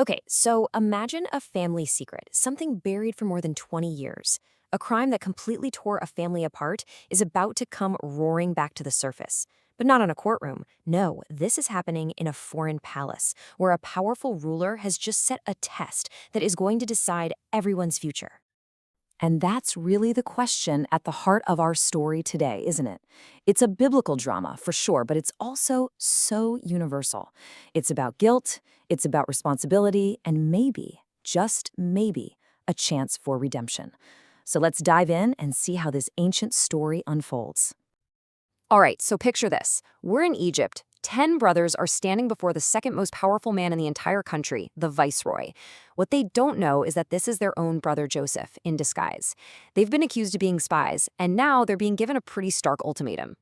Okay, so imagine a family secret, something buried for more than 20 years. A crime that completely tore a family apart is about to come roaring back to the surface. But not in a courtroom. No, this is happening in a foreign palace, where a powerful ruler has just set a test that is going to decide everyone's future. And that's really the question at the heart of our story today, isn't it? It's a biblical drama, for sure, but it's also so universal. It's about guilt, it's about responsibility, and maybe, just maybe, a chance for redemption. So let's dive in and see how this ancient story unfolds. All right, so picture this. We're in Egypt. 10 brothers are standing before the second most powerful man in the entire country, the viceroy. What they don't know is that this is their own brother Joseph, in disguise. They've been accused of being spies, and now they're being given a pretty stark ultimatum.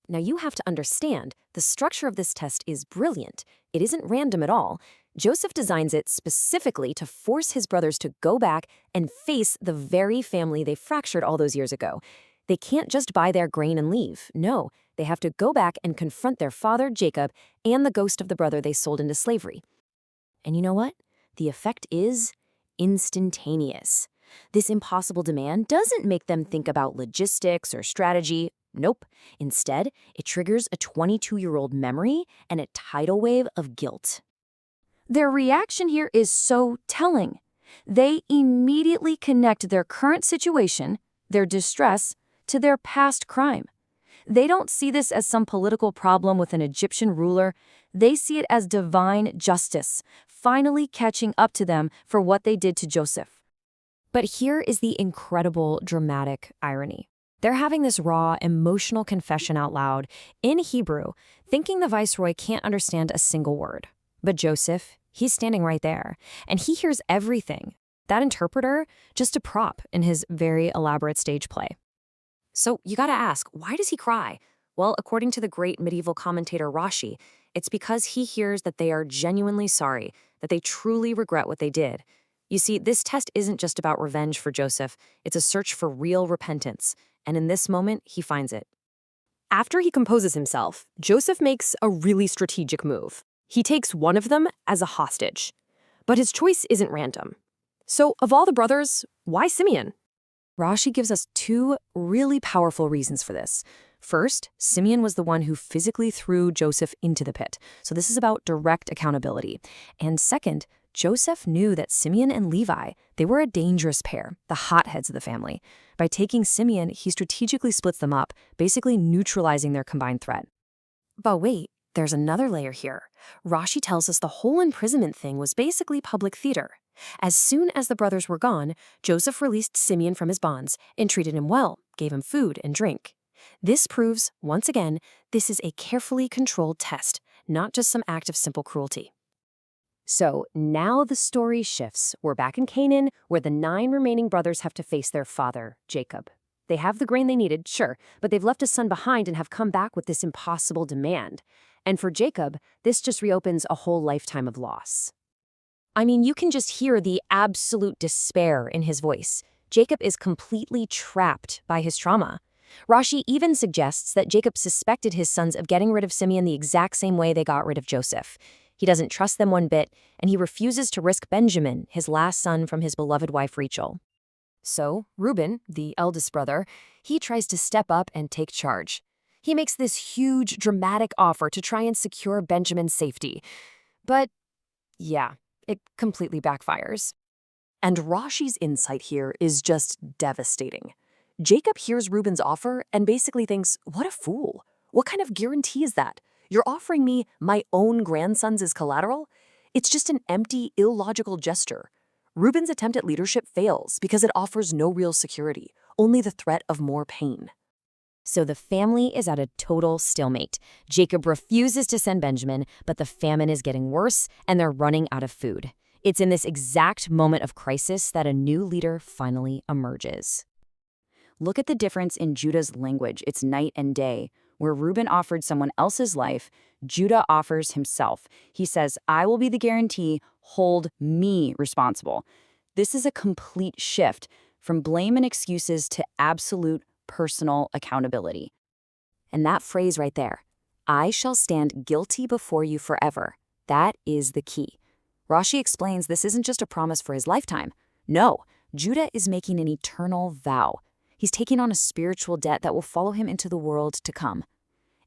Now you have to understand, the structure of this test is brilliant. It isn't random at all. Joseph designs it specifically to force his brothers to go back and face the very family they fractured all those years ago. They can't just buy their grain and leave. No, they have to go back and confront their father, Jacob, and the ghost of the brother they sold into slavery. And you know what? The effect is instantaneous. This impossible demand doesn't make them think about logistics or strategy. Nope. Instead, it triggers a 22-year-old memory and a tidal wave of guilt. Their reaction here is so telling. They immediately connect their current situation, their distress, to their past crime. They don't see this as some political problem with an Egyptian ruler. They see it as divine justice, finally catching up to them for what they did to Joseph. But here is the incredible dramatic irony. They're having this raw, emotional confession out loud, in Hebrew, thinking the viceroy can't understand a single word. But Joseph, he's standing right there, and he hears everything. That interpreter, just a prop in his very elaborate stage play. So you gotta ask, why does he cry? Well, according to the great medieval commentator Rashi, it's because he hears that they are genuinely sorry, that they truly regret what they did. You see, this test isn't just about revenge for Joseph, it's a search for real repentance, and in this moment, he finds it. After he composes himself, Joseph makes a really strategic move. He takes one of them as a hostage. But his choice isn't random. So, of all the brothers, why Simeon? Rashi gives us two really powerful reasons for this. First, Simeon was the one who physically threw Joseph into the pit, so this is about direct accountability. And second, Joseph knew that Simeon and Levi, they were a dangerous pair, the hotheads of the family. By taking Simeon, he strategically splits them up, basically neutralizing their combined threat. But wait, there's another layer here. Rashi tells us the whole imprisonment thing was basically public theater. As soon as the brothers were gone, Joseph released Simeon from his bonds and treated him well, gave him food and drink. This proves, once again, this is a carefully controlled test, not just some act of simple cruelty. So now the story shifts. We're back in Canaan, where the 9 remaining brothers have to face their father, Jacob. They have the grain they needed, sure, but they've left a son behind and have come back with this impossible demand. And for Jacob, this just reopens a whole lifetime of loss. I mean, you can just hear the absolute despair in his voice. Jacob is completely trapped by his trauma. Rashi even suggests that Jacob suspected his sons of getting rid of Simeon the exact same way they got rid of Joseph. He doesn't trust them one bit, and he refuses to risk Benjamin, his last son from his beloved wife Rachel. So, Reuben, the eldest brother, he tries to step up and take charge. He makes this huge, dramatic offer to try and secure Benjamin's safety. But, yeah, it completely backfires. And Rashi's insight here is just devastating. Jacob hears Reuben's offer and basically thinks, what a fool. What kind of guarantee is that? You're offering me my own grandsons as collateral? It's just an empty, illogical gesture. Reuben's attempt at leadership fails because it offers no real security, only the threat of more pain. So the family is at a total stalemate. Jacob refuses to send Benjamin, but the famine is getting worse and they're running out of food. It's in this exact moment of crisis that a new leader finally emerges. Look at the difference in Judah's language. It's night and day. Where Reuben offered someone else's life, Judah offers himself. He says, I will be the guarantee, hold me responsible. This is a complete shift from blame and excuses to absolute personal accountability. And that phrase right there, I shall stand guilty before you forever, that is the key. Rashi explains this isn't just a promise for his lifetime. No, Judah is making an eternal vow. He's taking on a spiritual debt that will follow him into the world to come.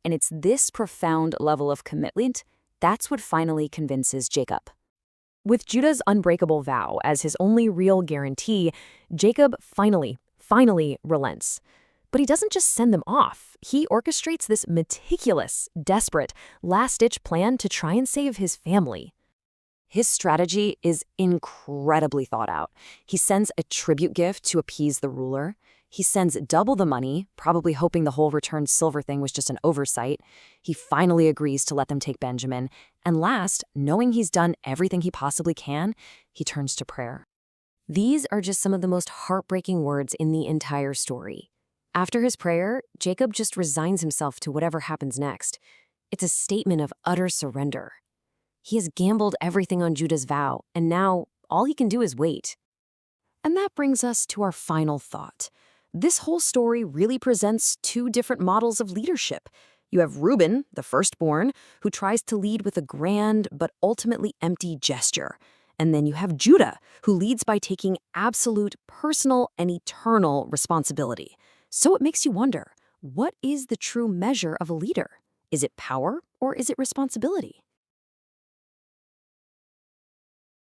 And it's this profound level of commitment that's what finally convinces Jacob. With Judah's unbreakable vow as his only real guarantee, Jacob finally relents. But he doesn't just send them off. He orchestrates this meticulous, desperate, last-ditch plan to try and save his family. His strategy is incredibly thought out. He sends a tribute gift to appease the ruler. He sends double the money, probably hoping the whole returned silver thing was just an oversight. He finally agrees to let them take Benjamin. And last, knowing he's done everything he possibly can, he turns to prayer. These are just some of the most heartbreaking words in the entire story. After his prayer, Jacob just resigns himself to whatever happens next. It's a statement of utter surrender. He has gambled everything on Judah's vow, and now all he can do is wait. And that brings us to our final thought. This whole story really presents two different models of leadership. You have Reuben, the firstborn, who tries to lead with a grand but ultimately empty gesture. And then you have Judah, who leads by taking absolute personal and eternal responsibility. So it makes you wonder, what is the true measure of a leader? Is it power or is it responsibility?